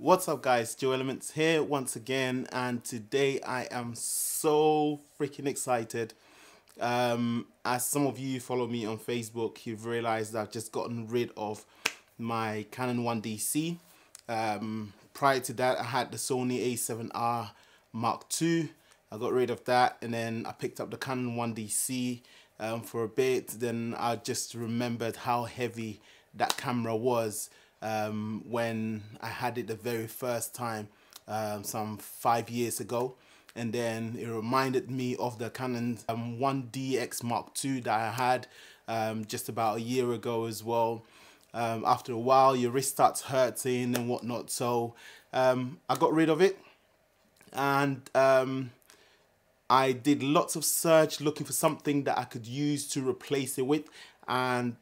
What's up guys, Joe Elements here once again, and today I am so freaking excited. As some of you follow me on Facebook, you've realized I've just gotten rid of my Canon 1DC. Prior to that I had the Sony A7R Mark II. I got rid of that and then I picked up the Canon 1DC for a bit. Then I just remembered how heavy that camera was when I had it the very first time some 5 years ago, and then it reminded me of the Canon 1DX Mark II that I had just about a year ago as well. After a while your wrist starts hurting and whatnot, so I got rid of it, and I did lots of search looking for something that I could use to replace it with, and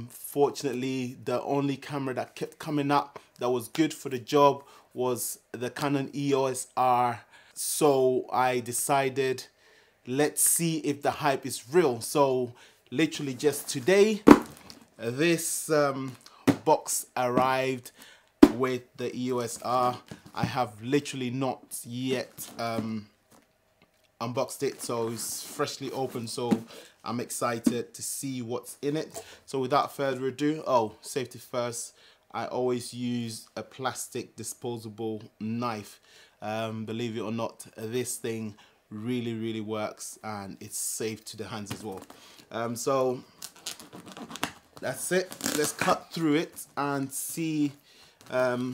fortunately the only camera that kept coming up that was good for the job was the Canon EOS R. So I decided, let's see if the hype is real. So literally just today this box arrived with the EOS R. I have literally not yet unboxed it, so it's freshly open, so I'm excited to see what's in it. So without further ado, safety first, I always use a plastic disposable knife. Believe it or not, this thing really works and it's safe to the hands as well. So that's it. Let's cut through it and see how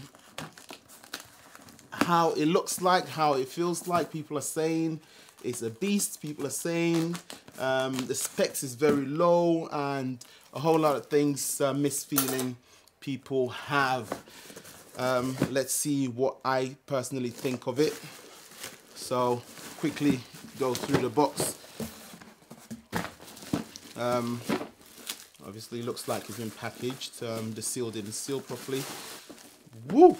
it looks like, how it feels like. People are saying it's a beast. People are saying the specs is very low and a whole lot of things, misfeeling people have. Let's see what I personally think of it. So quickly go through the box. Obviously looks like it's been packaged. The seal didn't seal properly. Woo!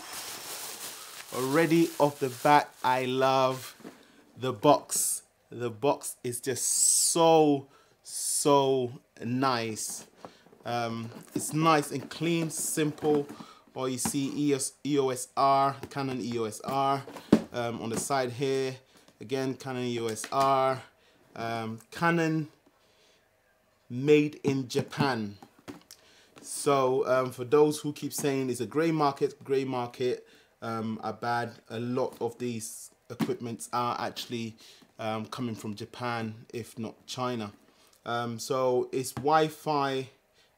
Already off the bat, I love the box. The box is just so nice. It's nice and clean, simple. Or you see EOS R, Canon EOS R. On the side here, again Canon EOS R. Canon made in Japan. So for those who keep saying it's a grey market, are bad. A lot of these equipments are actually coming from Japan, if not China. So it's Wi-Fi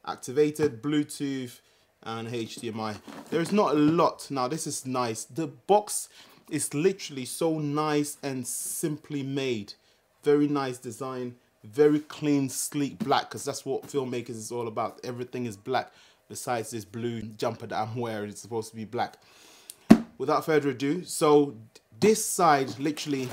activated, Bluetooth and HDMI. There's not a lot. Now this is nice. The box is literally so nice and simply made. Very nice design, very clean, sleek black, because that's what filmmakers is all about. Everything is black besides this blue jumper that I'm wearing. It's supposed to be black. Without further ado, so this side, literally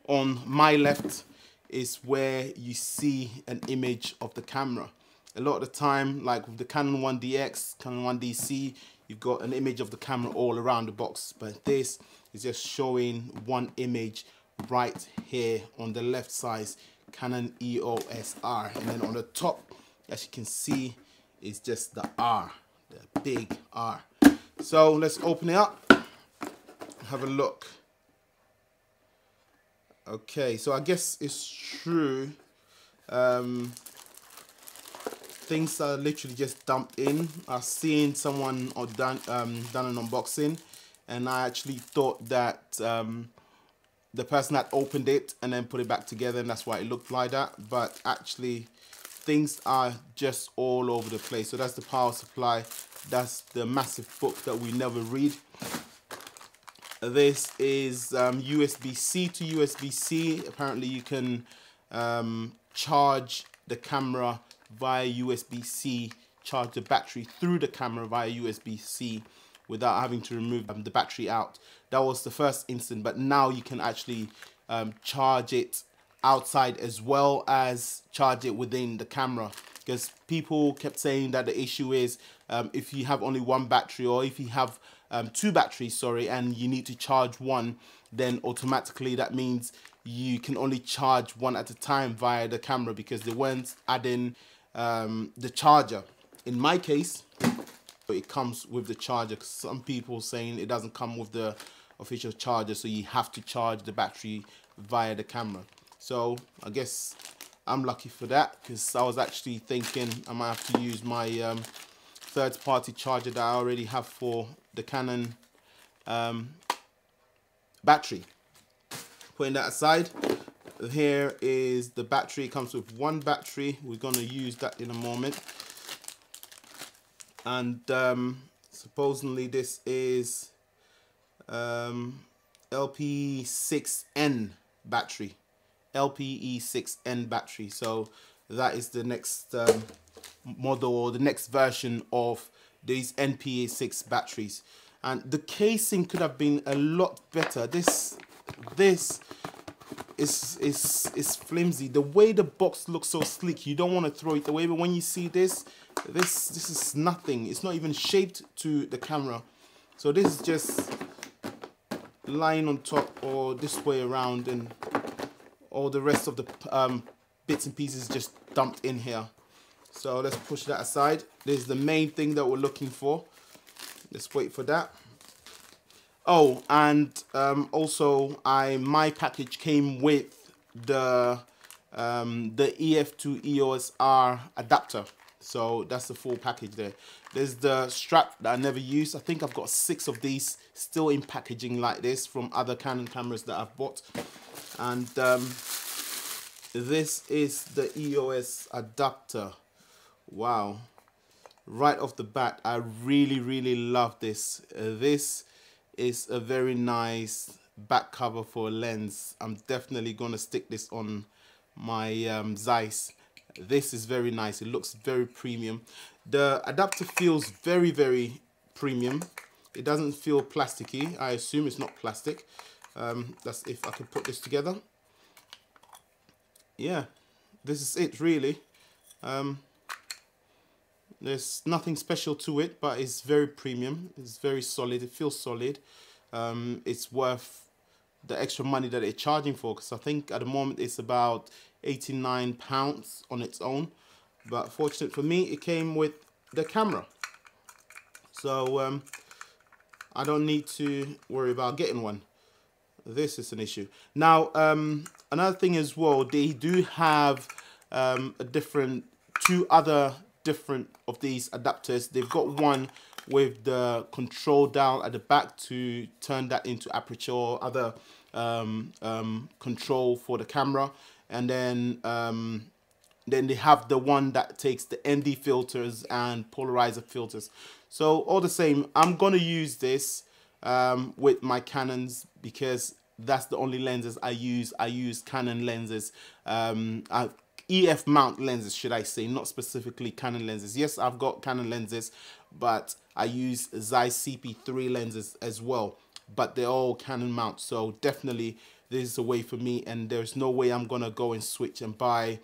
on my left, is where you see an image of the camera. A lot of the time, like with the Canon 1DX, Canon 1DC, you've got an image of the camera all around the box, but this is just showing one image right here on the left side, Canon EOS R, and then on the top, as you can see, is just the R, the big R. So let's open it up, have a look. Okay, so I guess it's true. Things are literally just dumped in. I've seen someone done an unboxing, and I actually thought that the person had opened it and then put it back together, and that's why it looked like that. But actually, things are just all over the place. So that's the power supply. That's the massive book that we never read. This is USB-C to USB-C. Apparently you can charge the camera via USB-C, charge the battery through the camera via USB-C without having to remove the battery out. That was the first instant, but now you can actually charge it outside as well as charge it within the camera, because people kept saying that the issue is if you have only one battery, or if you have two batteries, sorry, and you need to charge one, then automatically that means you can only charge one at a time via the camera, because they weren't adding the charger. In my case, it comes with the charger. Some people saying it doesn't come with the official charger, so you have to charge the battery via the camera. So I guess I'm lucky for that, because I was actually thinking I might have to use my third-party charger that I already have for the Canon battery. Putting that aside, here is the battery. It comes with one battery. We're going to use that in a moment. And supposedly this is LP6N battery. LPE6N battery. So that is the next model, or the next version of these NPA6 batteries. And the casing could have been a lot better. This is flimsy. The way the box looks so sleek, you don't want to throw it away. But when you see this is nothing. It's not even shaped to the camera. So this is just lying on top, or this way around, and all the rest of the bits and pieces just dumped in here. So let's push that aside. This is the main thing that we're looking for. Let's wait for that. Oh, and also my package came with the EF to EOS R adapter. So that's the full package there. There's the strap that I never used. I think I've got 6 of these still in packaging like this from other Canon cameras that I've bought. And this is the EOS adapter. Wow. Right off the bat, I really love this. This is a very nice back cover for a lens. I'm definitely gonna stick this on my Zeiss. This is very nice. It looks very premium. The adapter feels very premium. It doesn't feel plasticky. I assume it's not plastic. That's if I could put this together. Yeah, this is it really. There's nothing special to it, but it's very premium. It's very solid. It feels solid. It's worth the extra money that they're charging for, because I think at the moment it's about £89 on its own. But fortunate for me, it came with the camera. So I don't need to worry about getting one. This is an issue. Now, another thing as well, they do have two other different of these adapters. They've got one with the control dial at the back to turn that into aperture or other control for the camera, and then they have the one that takes the ND filters and polarizer filters. So all the same, I'm gonna use this with my Canons, because that's the only lenses I use. I use Canon lenses, EF mount lenses, should I say, not specifically Canon lenses. Yes, I've got Canon lenses, but I use Zeiss CP3 lenses as well, but they're all Canon mount. So definitely this is a way for me, and there's no way I'm gonna go and switch and buy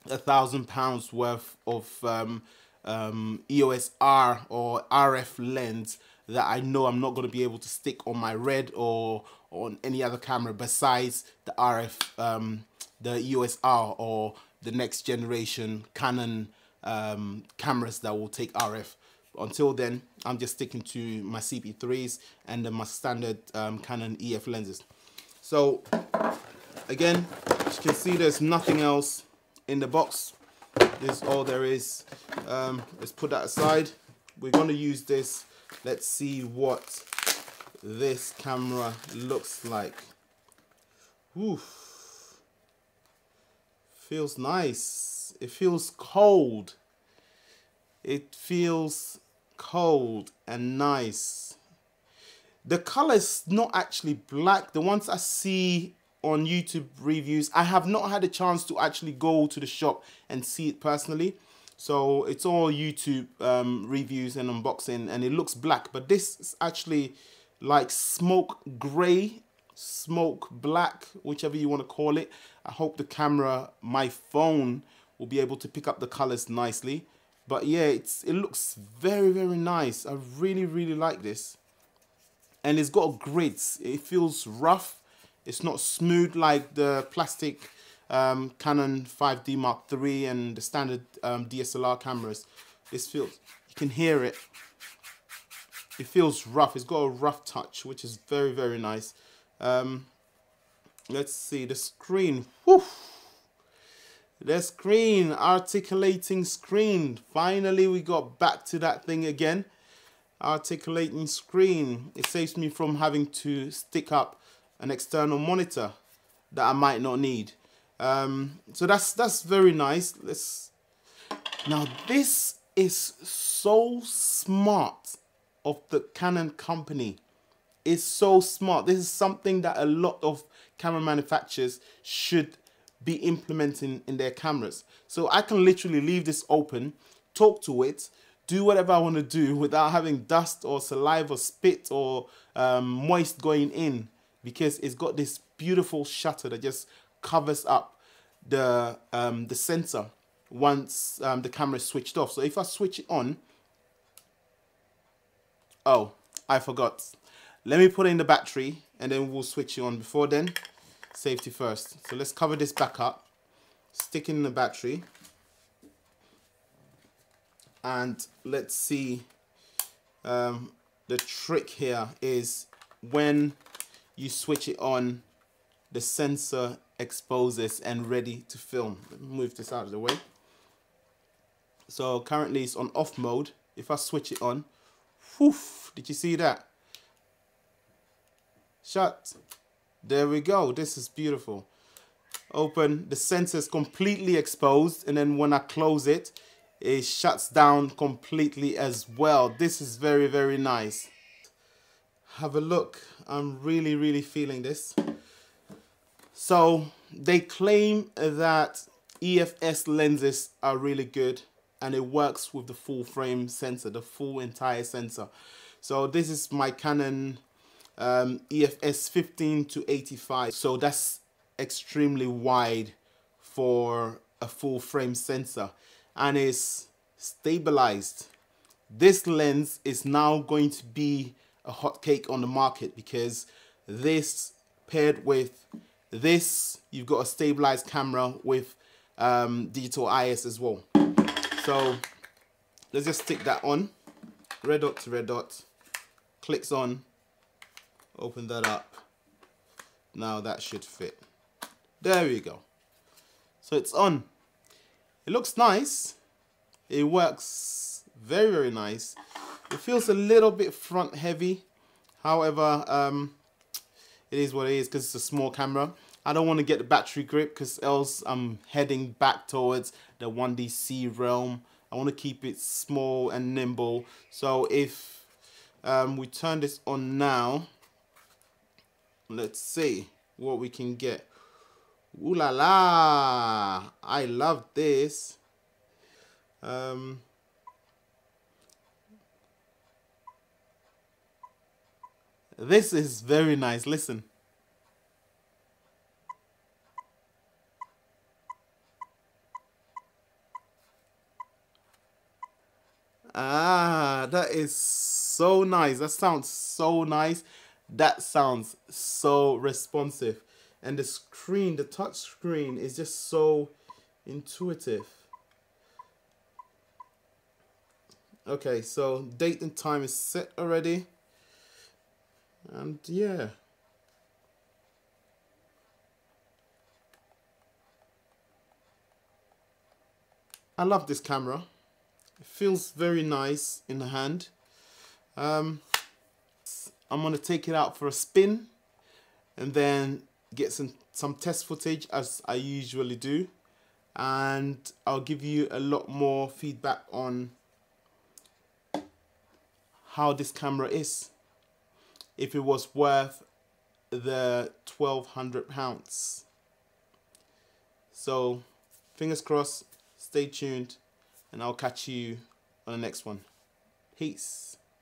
£1,000 worth of EOS R or RF lens that I know I'm not going to be able to stick on my Red or on any other camera besides the RF, the EOS R or the next generation Canon cameras that will take RF. Until then, I'm just sticking to my CP3s and then my standard Canon EF lenses. So again, as you can see, there's nothing else in the box. This is all there is. Let's put that aside. We're going to use this. Let's see what this camera looks like. Oof. Feels nice. It feels cold. It feels cold and nice. The color is not actually black. The ones I see on YouTube reviews, I have not had a chance to actually go to the shop and see it personally. So it's all YouTube reviews and unboxing, and it looks black, but this is actually like smoke gray, smoke black, whichever you want to call it. I hope the camera, my phone, will be able to pick up the colors nicely. But yeah, it looks very nice. I really like this. And it's got grids. It feels rough. It's not smooth like the plastic Canon 5D Mark III and the standard DSLR cameras. This feels, you can hear it. It feels rough. It's got a rough touch, which is very, very nice. Let's see the screen. Whew. The screen, articulating screen. Finally, we got back to that thing again. Articulating screen. It saves me from having to stick up an external monitor that I might not need. So that's very nice. Now this is so smart of the Canon company. It's so smart. This is something that a lot of camera manufacturers should be implementing in their cameras. So I can literally leave this open, talk to it, do whatever I want to do without having dust or saliva, spit or moist going in, because it's got this beautiful shutter that just covers up the sensor once the camera is switched off. So if I switch it on, oh, I forgot. Let me put in the battery and then we'll switch it on. Before then, safety first. So let's cover this back up, stick in the battery, and let's see. The trick here is when you switch it on, the sensor exposes and ready to film. Let me move this out of the way. So currently it's on off mode. If I switch it on, whew, did you see that? Shut. There we go. This is beautiful. Open. The sensor is completely exposed, and then when I close it, it shuts down completely as well. This is very, very nice. Have a look. I'm really, really feeling this. So they claim that EFS lenses are really good and it works with the full frame sensor, the full entire sensor. So this is my Canon EFS 15 to 85. So that's extremely wide for a full frame sensor and is stabilized. This lens is now going to be a hot cake on the market because this paired with this, you've got a stabilized camera with digital IS as well. So let's just stick that on. Red dot to red dot. Clicks on. Open that up. Now that should fit. There we go. So it's on. It looks nice. It works very, very nice. It feels a little bit front heavy. However, it is what it is because it's a small camera. I don't want to get the battery grip because else I'm heading back towards the 1DC realm. I want to keep it small and nimble. So if we turn this on now, let's see what we can get. Ooh la la! I love this. This is very nice. Listen. Ah, that is so nice. That sounds so nice. That sounds so responsive. And the screen, the touch screen is just so intuitive. Okay, so date and time is set already. And yeah. I love this camera. It feels very nice in the hand. I'm going to take it out for a spin and then get some test footage as I usually do. And I'll give you a lot more feedback on how this camera is. If it was worth the £1,200. So fingers crossed, stay tuned, and I'll catch you on the next one. Peace.